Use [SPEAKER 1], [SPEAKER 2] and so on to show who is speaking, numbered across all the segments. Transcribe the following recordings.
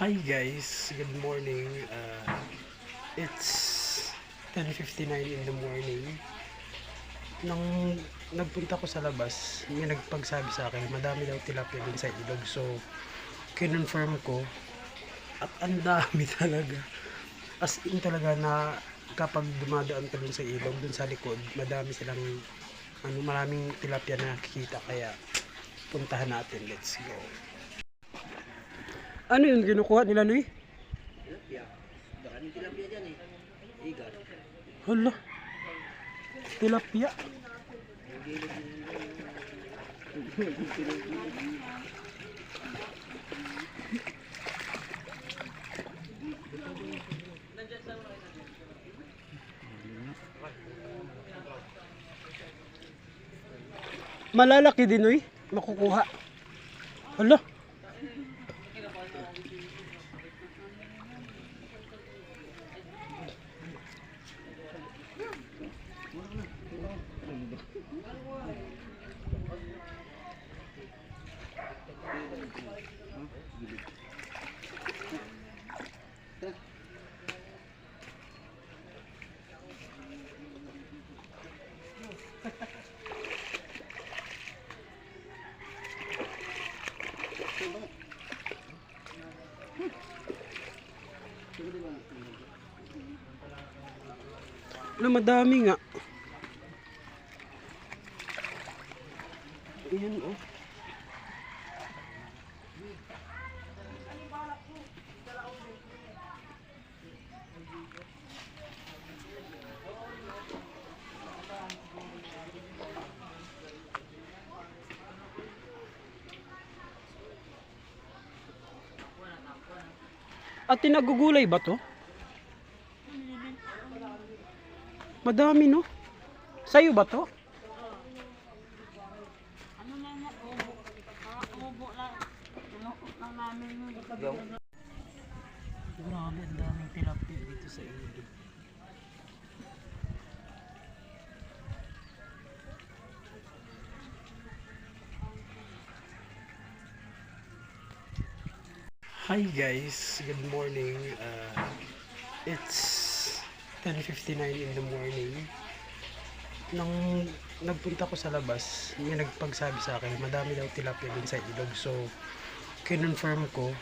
[SPEAKER 1] Hi guys, good morning. It's 10:59 in the morning. Nang nagpunta ko sa labas, may nagpagsabi sa akin, madami daw tilapia din sa ilog. So, kinonfirm ko at ang dami talaga. As in talaga na kapag dumadaan ka dun sa ilog, dun sa likod, madami silang maraming tilapia na nakikita. Kaya puntahan natin. Let's go. Ano yun kinukuha nila, Noy?
[SPEAKER 2] Tilapia. Daming tilapia dyan eh. Igat.
[SPEAKER 1] Hala. Tilapia. Malalaki din, Noy. Makukuha. Hala. Na madami nga. Ayan oh. At tinagugulay ba to? Madami no? Sa'yo ba to?
[SPEAKER 3] Ano na nga, ubo lang. Tinukot lang namin yun.
[SPEAKER 1] Grabe, ang daming tilapia dito sa ilog. Hi guys, good morning. It's 10:59 in the morning. Nang nagpunta ko sa labas, may nagpagsabi sa akin, madami daw tilapia din sa ilog. So, kinonfirm ko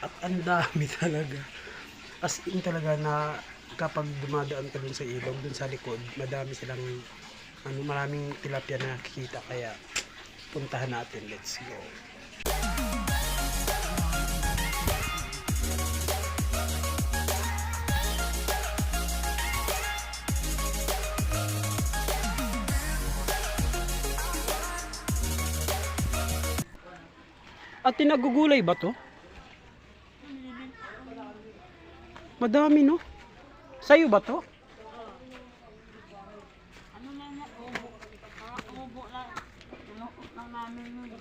[SPEAKER 1] at ang dami talaga. As in talaga na kapag dumadaan ka dun sa ilog, dun sa likod, madami silang maraming tilapia na nakikita. Kaya puntahan natin. Let's go. At tinagugulay ba to? Madami no? Sa'yo ba to?
[SPEAKER 3] Ano na nga, ubo lang. Tinukot lang namin yun.